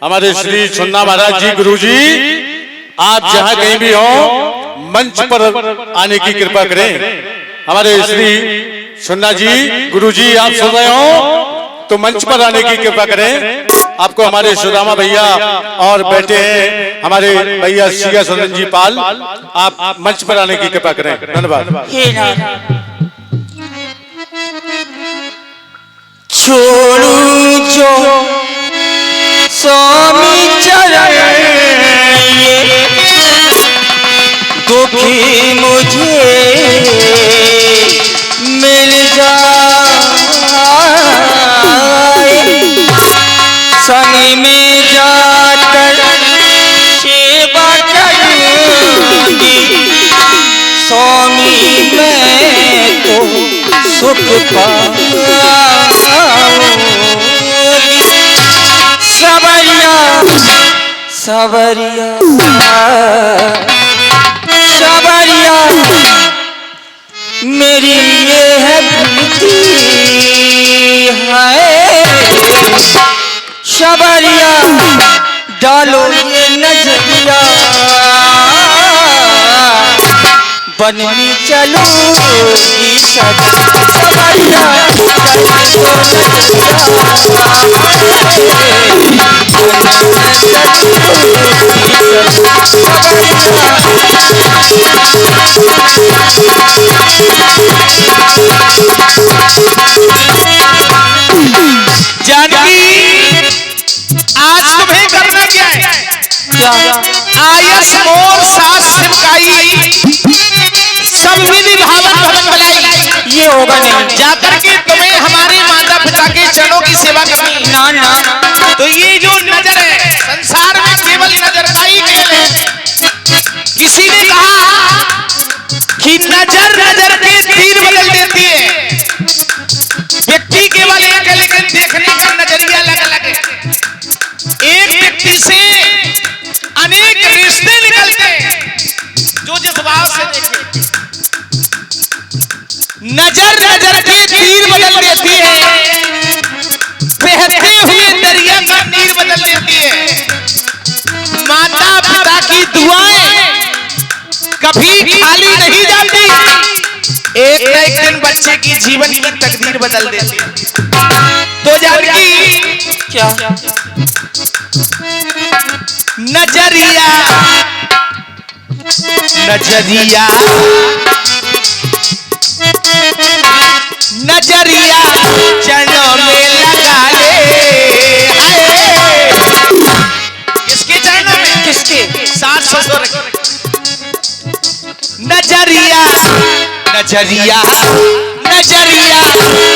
हमारे श्री सुन्ना महाराज जी, गुरु जी, आप जहां कहीं भी हो मंच पर आने की कृपा करें। हमारे श्री सुन्ना जी, गुरु जी, आप सुन रहे हो तो मंच पर आने की कृपा करें। आपको हमारे सुदामा भैया और बैठे हैं हमारे भैया सिया सदन जी पाल, आप मंच पर आने की कृपा करें। धन्यवाद। छोड़ू जो स्वामी चरण ये दुखी मुझे मिल जाए, संग में जाकर सेवा करूंगी स्वामी, मैं तो सुख पाऊंगी। सवरिया सवरिया सवरिया मेरी ये है भूलती है, सवरिया डालो ये नजरिया, बन में चलूंगी सदा, सवरिया जानकी, आज तुम्हें करना क्या है? आयस मोर सास सिमकाई, सब विधि भावन भवन भलाई। ये होगा नहीं। जाकर के तुम्हें हमारे माता पिता के चरणों की सेवा करनी। ना ना, तो ये जो नजर है संसार में केवल नजर का ही खेल है। किसी ने कहा कि नजर नजर के तीर बदल देती है। व्यक्ति केवल एक है, लेकिन देखने का नजरिया अलग अलग है। एक व्यक्ति से अनेक रिश्ते निकलते हैं, जो जिस भाव से देखे। नजर नजर के तीर बदल देती है, बहते हुए दरिया का नीर बदल देती है। माता पिता की दुआएं कभी खाली नहीं जाती, एक न एक दिन बच्चे की जीवन की तकदीर बदल देती है। तो जानकी, क्या नजरिया नजरिया नजरिया चरणों में लगा ले। किसके चरणों में? किसके? सास ससुर। नजरिया नजरिया नजरिया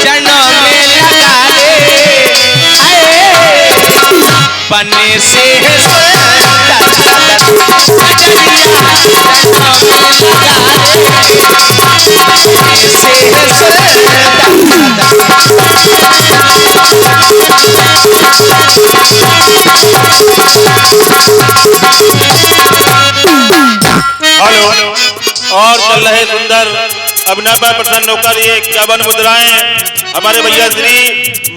चरणों में लगा ले, बने से हेलो। और चल रहे सुंदर अभिनव प्रसन्न होकर ये 51 मुद्राएं हमारे भैया श्री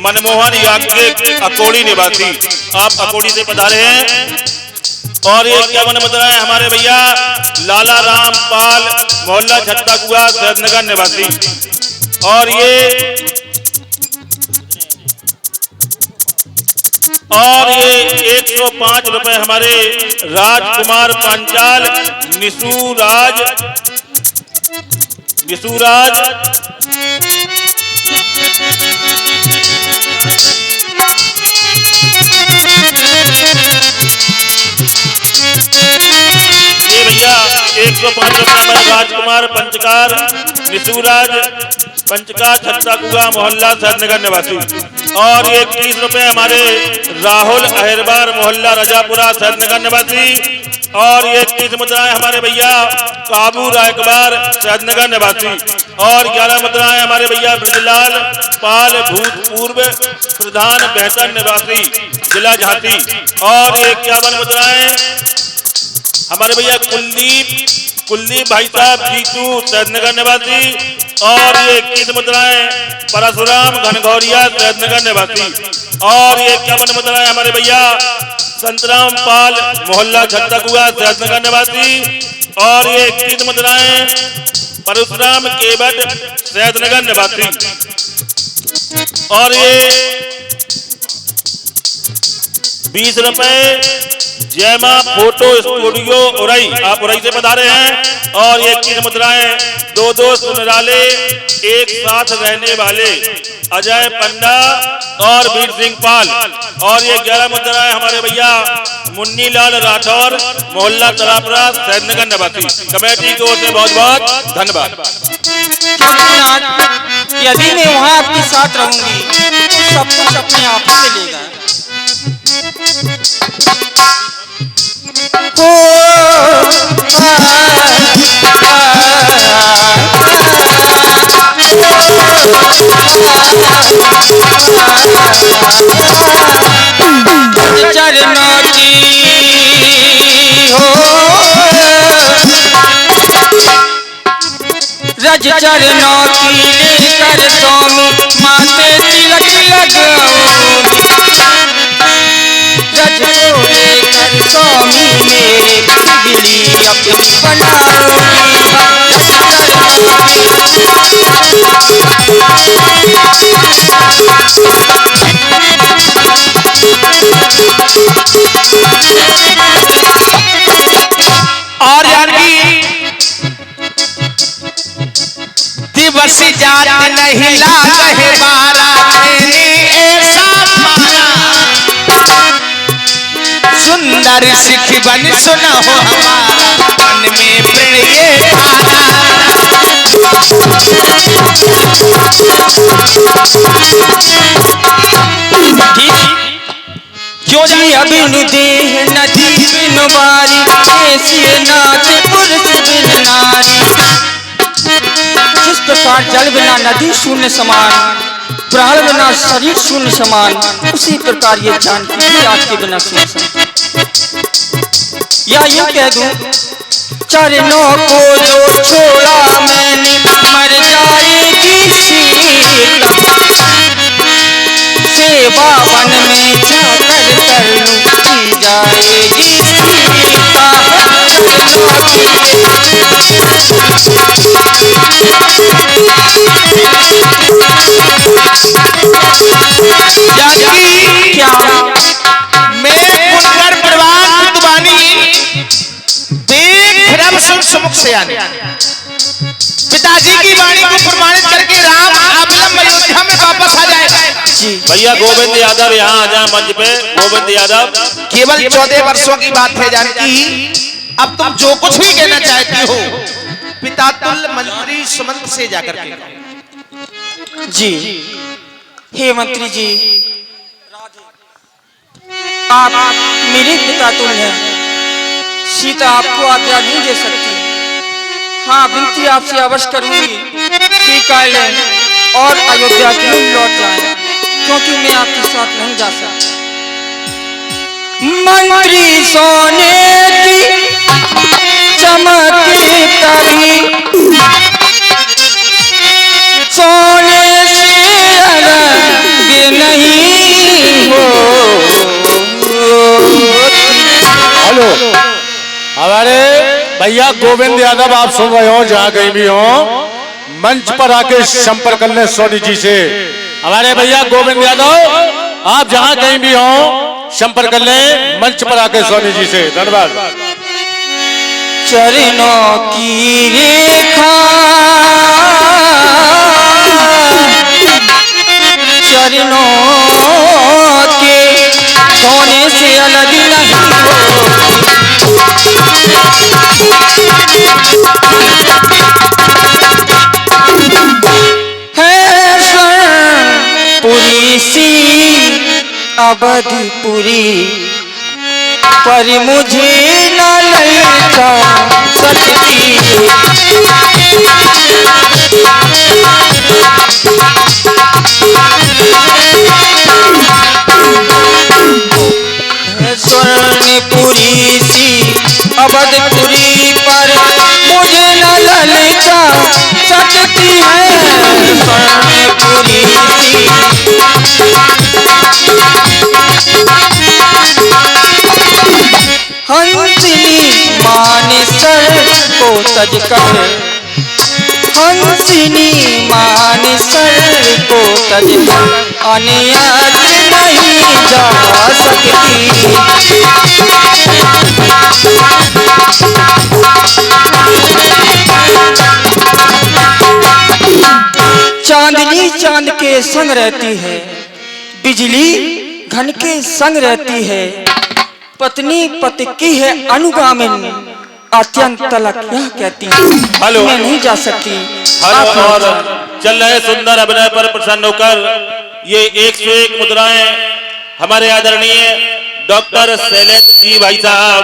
मनमोहन याज्ञिक अकोड़ी निवासी, आप अकोड़ी से पधारे हैं। और ये 51 मुद्राएं हमारे भैया लाला राम पाल मोहल्ला छत्ता कुआ सैदनगर निवासी। और ये 105 रुपए हमारे राजकुमार पंचाल निसूराज ये भैया 105 रुपए हमारे राजकुमार पंचकार निसूराज पंचकार छत्ता कुआ मोहल्ला सैदनगर निवासी। और 21 रुपए हमारे राहुल अहिरबार मोहल्ला रजापुरा सैदनगर निवासी। और ये 30 मुद्राएं हमारे भैया काबू रायकबार सैदनगर निवासी। और 11 मुद्राएं हमारे भैया ब्रजलाल पाल भूतपूर्व प्रधान बेहतर निवासी जिला झांसी। और 51 मुद्राएं हमारे भैया कुलदीप भाई साहब जीतू सैदनगर निवासी। और ये 21 मुद्राएं परशुराम घनघौरिया सैदनगर निवासी। और ये 51 मुद्राएं हमारे भैया संतराम पाल मोहल्ला छत्ता कुआ सैदनगर निवासी। और ये 21 मुद्राएं परशुराम केवट सैदनगर निवासी। और ये 20 रुपए जयमा फोटो स्टूडियो उरई, आप उरई से पधारे हैं। और ये 21 मुद्राएं दो सुनराले एक साथ रहने वाले अजय पंडा और वीर सिंह पाल। और ये 11 मुद्राएं हमारे भैया मुन्नी लाल राठौर मोहल्ला तलापरा सैदनगर निवासी। कमेटी की ओर से बहुत बहुत धन्यवाद। यदि मैं वहाँ आपके साथ रहूंगी तो सब कुछ अपने आप ही मिलेगा। चरणों की हो रज चरणों की लेकर स्वामी माथे तिलक लगाऊंगी। रज को लेकर स्वामी मेरे बिगड़ी अपनी बनाऊंगी। और यानी दिवस जात नहीं लागे बारा ऐसा मारा। सुंदर सिख बन सुना हो हमारा मन में प्रणय क्यों जी अबिन देह नदी बिन बारी ऐसी नाच पुरुष बिन नारी। जिस प्रकार जल बिना नदी शून्य समान, प्राण बिना शरीर शून्य समान, उसी प्रकार ये जानकी भी आपके बिना शून्य समान। या यूं कह दूं चरणों को जो छोड़ा मैंने मर जाएगी सीता। सेवा वन में जाकर कर लूं की जाएगी सीता। जानकी क्या मैं पुनकर प्रवान दुबानी देख रब सिंह सुमुख से आने पिताजी की वाणी को प्रमाणित करके राम अविलंब अयोध्या में वापस आ जाएगा। भैया गोविंद यादव यहाँ आ जाए मंच पे। गोविंद यादव केवल 14 वर्षों की बात है जानकी। अब तुम जो कुछ भी कहना चाहती हो पिता तुल्य मंत्री सुमंत से जाकर के। जी हे मंत्री जी, आप मेरे पिता तुल्य हैं। सीता आपको आज्ञा नहीं दे सकती। हाँ, विनती आपसे अवश्य करूंगी कि कायले और अयोध्या की ओर लौट जाएं, क्योंकि मैं आपके साथ नहीं जा सकता। मंत्री सोने की चमके तभी सोने से अलग नहीं हो। हेलो, हमारे भैया गोविंद यादव आप सुन रहे हो, जहाँ कहीं भी हो मंच पर आके संपर्क कर ले सोनी जी से। हमारे भैया गोविंद यादव आप जहाँ कहीं भी हो संपर्क कर ले मंच पर आके सोनी जी से। धन्यवाद। चरणों की रेखा चरणों के सोने से अलग नहीं हो। है स्वर्णपुरी सी अवधपुरी पर मुझे न ललचा सकती। स्वर्णपुरी सी अवध कटती है स्वर्णपुरी हंसिनी माने सर को तजकर हंसिनी माने सर को तजकर अनियाद नहीं जा सकती चांदनी चांद के संग रहती है बिजली घन के संग रहती है पत्नी पति की है अनुगामिन अत्यंत तलक यह कहती है हेलो मैं नहीं जा सकती हेलो और चल रहे सुंदर अभिनय पर प्रसन्न होकर ये 101 मुद्राएं हमारे आदरणीय डॉक्टर शैलेंद्र जी भाई साहब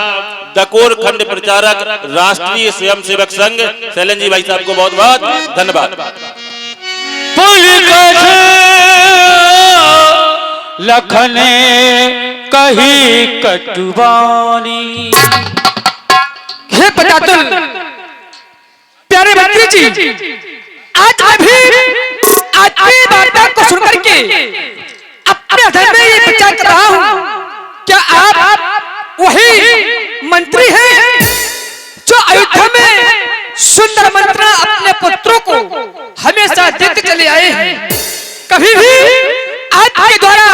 डकोर खंड प्रचारक राष्ट्रीय स्वयंसेवक संघ शैलेंद्र जी भाई साहब को बहुत बहुत धन्यवाद। लखने कही कटुबानी हे पटातुल प्यारे मंत्री जी आज अभी आपकी वार्ता को सुनकर के अपने हृदय में ये विचार कर रहा हूँ क्या आप वही मंत्री हैं जो अयोध्या में सुंदर मंत्रणा अपने पुत्रों को हमेशा देते चले आए हैं कभी भी आपके द्वारा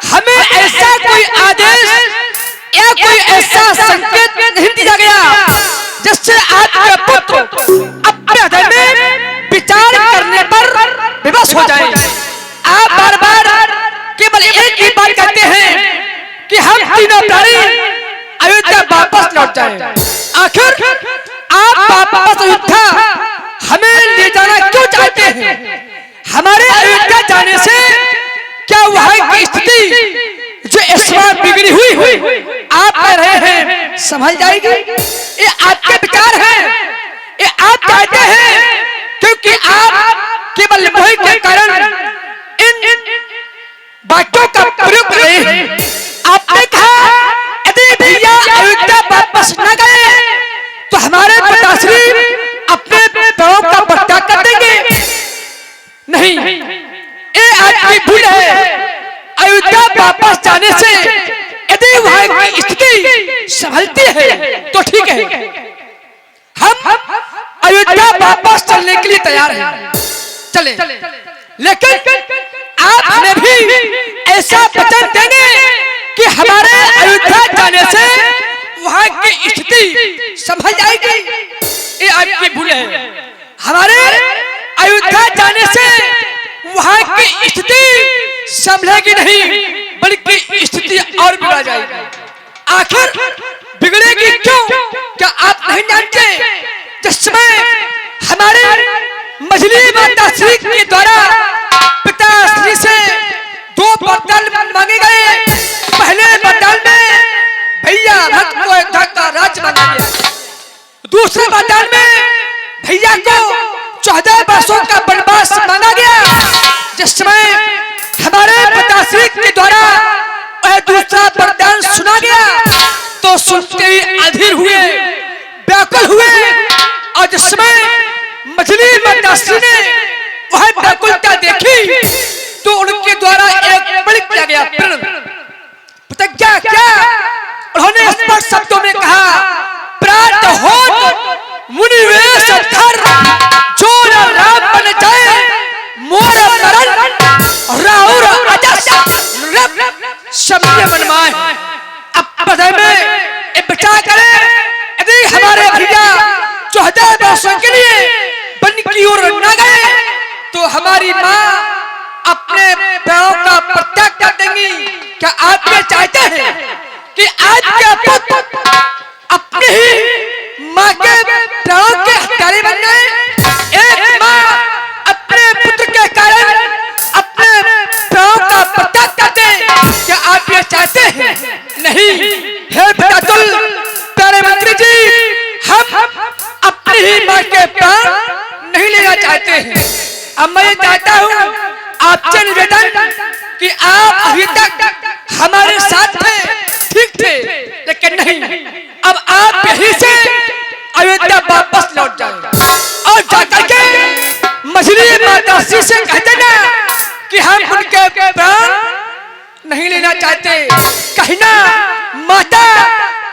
हमें ऐसा कोई आदेश या कोई ऐसा संकेत नहीं दिया गया जिससे आपके पुत्र अपने हृदय में विचार करने पर विवश हो जाए। आप बार बार केवल एक ही बात कहते हैं कि हम तीनों प्राणी अयोध्या वापस लौट जाएं। आखिर आप वापस अयोध्या हमें ले जाना क्यों चाहते हैं? हमारे अयोध्या जाने से क्या वहाँ की स्थिति जो इस बार बिगड़ी हुई आप कह रहे हैं समझ जाएगी? ये आपके विचार हैं, ये आप चाहते हैं क्योंकि आप केवल मोह के कारण इन बातों का प्रयोग कर रहे हैं। आपने कहा यदि भैया अयोध्या वापस न गए तो हमारे पिताश्री अपने पैरों का परित्याग कर देंगे। नहीं, ये आपकी भूल है। अयोध्या वापस जाने से यदि वहाँ की स्थिति संभलती है तो ठीक है, हम अयोध्या वापस चलने के लिए तैयार हैं, चले। लेकिन आप हमें भी ऐसा वचन देंगे कि हमारे अयोध्या जाने से वहाँ की स्थिति संभल जाएगी। ये आपकी भूल है। हमारे अयोध्या जाने से वहाँ की स्थिति संभलेगी नहीं बल्कि स्थिति और बिगड़ जाएगी। आखिर बिगड़ेगी क्यों? क्या आप नहीं जानते जिसमें हमारे मछली माता श्री के द्वारा पिताश्री से 2 वरदान मांगे गए। पहले वरदान में भैया भक्त को अयोध्या का राज मांगा गया। दूसरे वरदान में भैया को 14 वर्षों का वनवास मांगा गया, जिसमें हमारे पिताश्री के द्वारा वह दूसरा वरदान सुना गया तो सुनते ही अधीर हुए, व्याकुल हुए, और जिसमें मछली माताश्री ने वह व्याकुलता देखी तो उनके द्वारा एक बलि किया गया प्रण प्रतिज्ञा क्या उन्होंने स्पष्ट शब्दों में कहा, प्रात होत मुनिवेश धर जो राम बन जाए मोर मरण राहुर अजस सबके मन में। अब हृदय में एक विचार करें, यदि हमारे भैया 14 वर्षों के लिए वन की ओर न गए तो हमारी माँ अपने पैरों का परित्याग कर देंगी। क्या आप ये चाहते हैं कि आज के पुत्र अपनी ही माँ के प्राणों के हत्यारे बन गए? एक माँ अपने पुत्र के कारण अपने प्राणों का परित्याग कर दे, क्या आप ये चाहते हैं? नहीं। हे पितातुल प्यारे मंत्री जी, हम अपनी ही माँ के प्राण नहीं लेना चाहते हैं। अब मैं ये चाहता हूँ आपसे निवेदन कि आप अभी तक हमारे साथ थे, ठीक थे, लेकिन नहीं, अब आप यहीं से अयोध्या वापस लौट जाएं और जाकर के कहना चाहते, कहना माता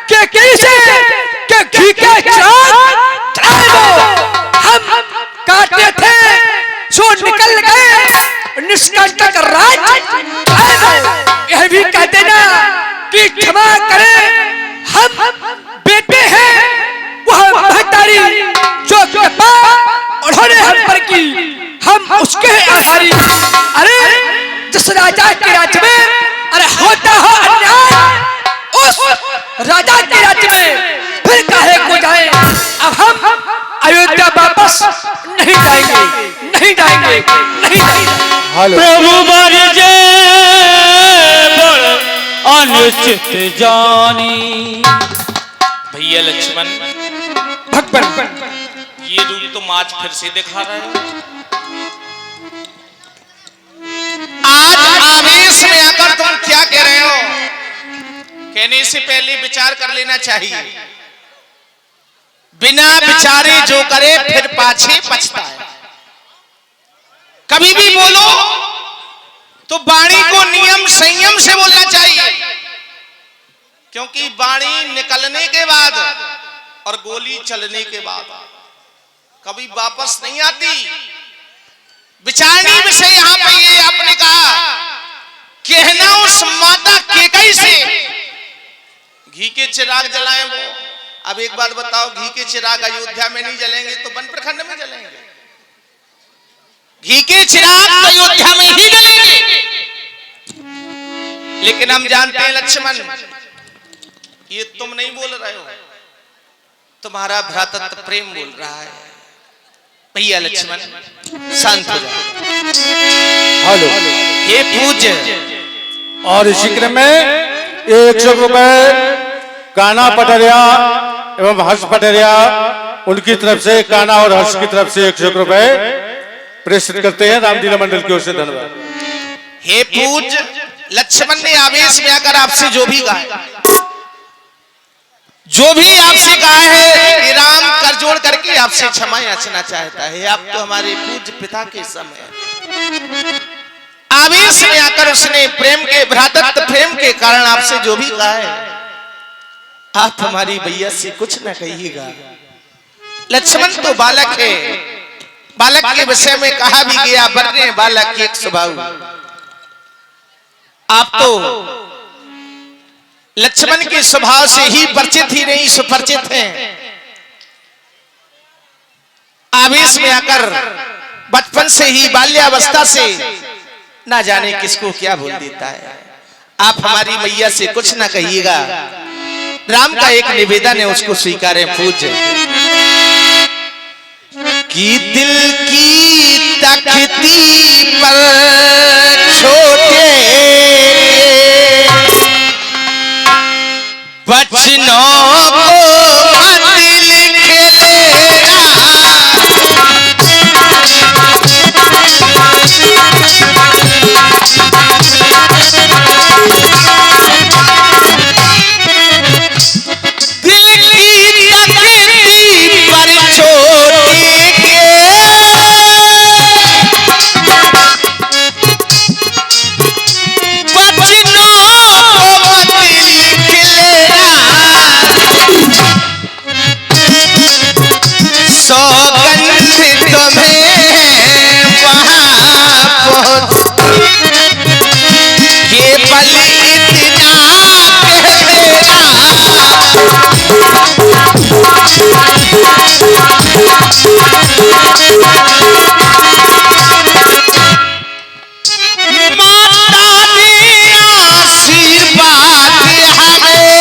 के कैसे के घी के चांद चढ़ाए दो। हम काटते थे जो निकल गए निष्कंटक राज चढ़ाए दो। यह भी कहते ना कि क्षमा करें, हम बेटे हैं वह महतारी जो कृपा उन्होंने हम पर की, हम उसके आभारी। अरे जिस राजा के राज्य में अरे होता हो अन्याय, उस राजा के राज्य में फिर काहे को जाए। अब हम अयोध्या वापस नहीं जाएंगे, नहीं जाएंगे, नहीं जाएंगे। प्रभु बरजे बड़ अनिश्चित जानी। भैया लक्ष्मण, भगवान ये रूप तुम आज फिर से दिखा रहे हो। आज आवेश में आकर तुम क्या कह रहे हो? कहने से पहले विचार कर लेना चाहिए। बिना विचारे जो करे फिर पाछे पछताए। कभी भी बोलो तो वाणी को नियम संयम से बोलना चाहिए, क्योंकि वाणी निकलने के बाद और गोली चलने के बाद कभी वापस नहीं आती। विचारणी विषय यहाँ पे ये आपने कहा, कहना उस माता केकई से घी के चिराग जलाएं वो। अब एक बात बताओ, घी के चिराग अयोध्या में नहीं जलेंगे तो वन प्रखंड में जलेंगे? घी के चिराग अयोध्या में ही जलेंगे। लेकिन हम जानते हैं लक्ष्मण, ये तुम नहीं बोल रहे हो, तुम्हारा भ्रातृत्व प्रेम बोल रहा है। भैया लक्ष्मण शांत हो जाओ। हेलो, हे पूज्य, और इसी क्रम में 100 रुपए काना पटरिया एवं हर्ष पटरिया उनकी तरफ से, काना और हर्ष की तरफ से 100 रुपए प्रेषित करते हैं रामलीला मंडल की ओर से। धन्यवाद। हे पूज्य, लक्ष्मण ने आवेश में आकर आपसे जो भी कहा, जो भी आपसे कहा है, राम कर जोड़ करके आपसे क्षमा याचना चाहता है। आप तो हमारे पूज्य पिता के समय आवेश में आकर उसने प्रेम के, भ्रातृत्व प्रेम के कारण आपसे जो भी कहा है, आप हमारी भैया से कुछ न कहिएगा। लक्ष्मण तो बालक है, बालक के विषय में कहा भी गया, बन्ने बालक की एक स्वभाव। आप तो लक्ष्मण के स्वभाव से ही परिचित ही नहीं सुपरिचित हैं। आवेश में आकर बचपन से ही, बाल्यावस्था से ना जाने किसको क्या बोल देता है। आप हमारी मैया से कुछ ना कहिएगा। राम का एक निवेदन है, उसको स्वीकारें पूज्य। कि दिल की तख्ती पर छोटे बचनों को मत लिख लेना। दिल की तख्ती पर छोटे के बचनों को मत लिख लेना। सौगंध तुम्हें वहां पहुंच ये पल इतना कह देना। माता ने आशीर्वाद हमें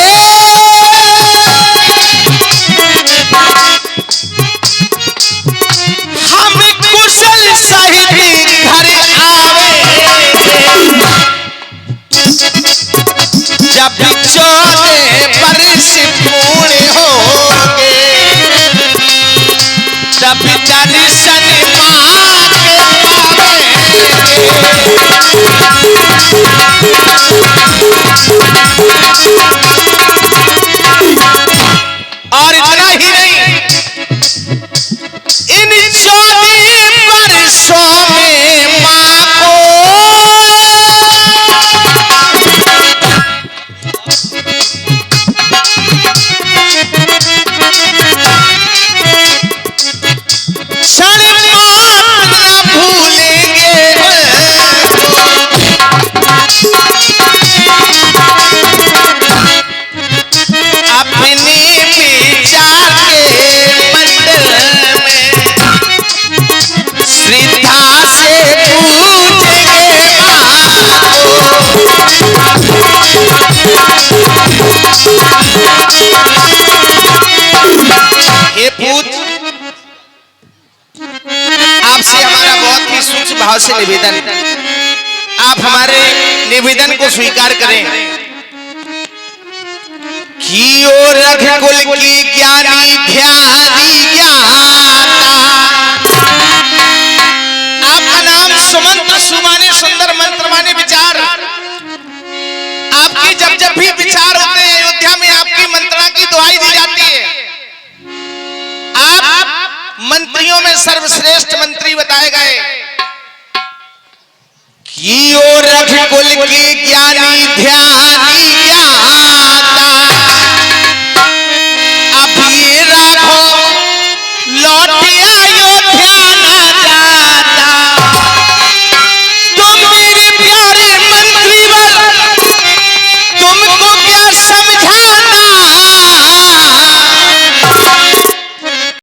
हे पूत, आपसे हमारा बहुत ही सूक्ष्म भाव से निवेदन, आप हमारे निवेदन को स्वीकार करें कि ओ रघुकुल की ज्ञानी ध्यानी ज्ञाता, आपका नाम सुमंत्र सुमाने सुंदर मंत्र माने विचार, आपकी जब जब भी विचार होते हैं अयोध्या में आपकी मंत्रणा की दुहाई दी जाती है। आप मंत्रियों में सर्वश्रेष्ठ मंत्री बताए गए कि ओ रघुकुल की ज्ञानी ध्यान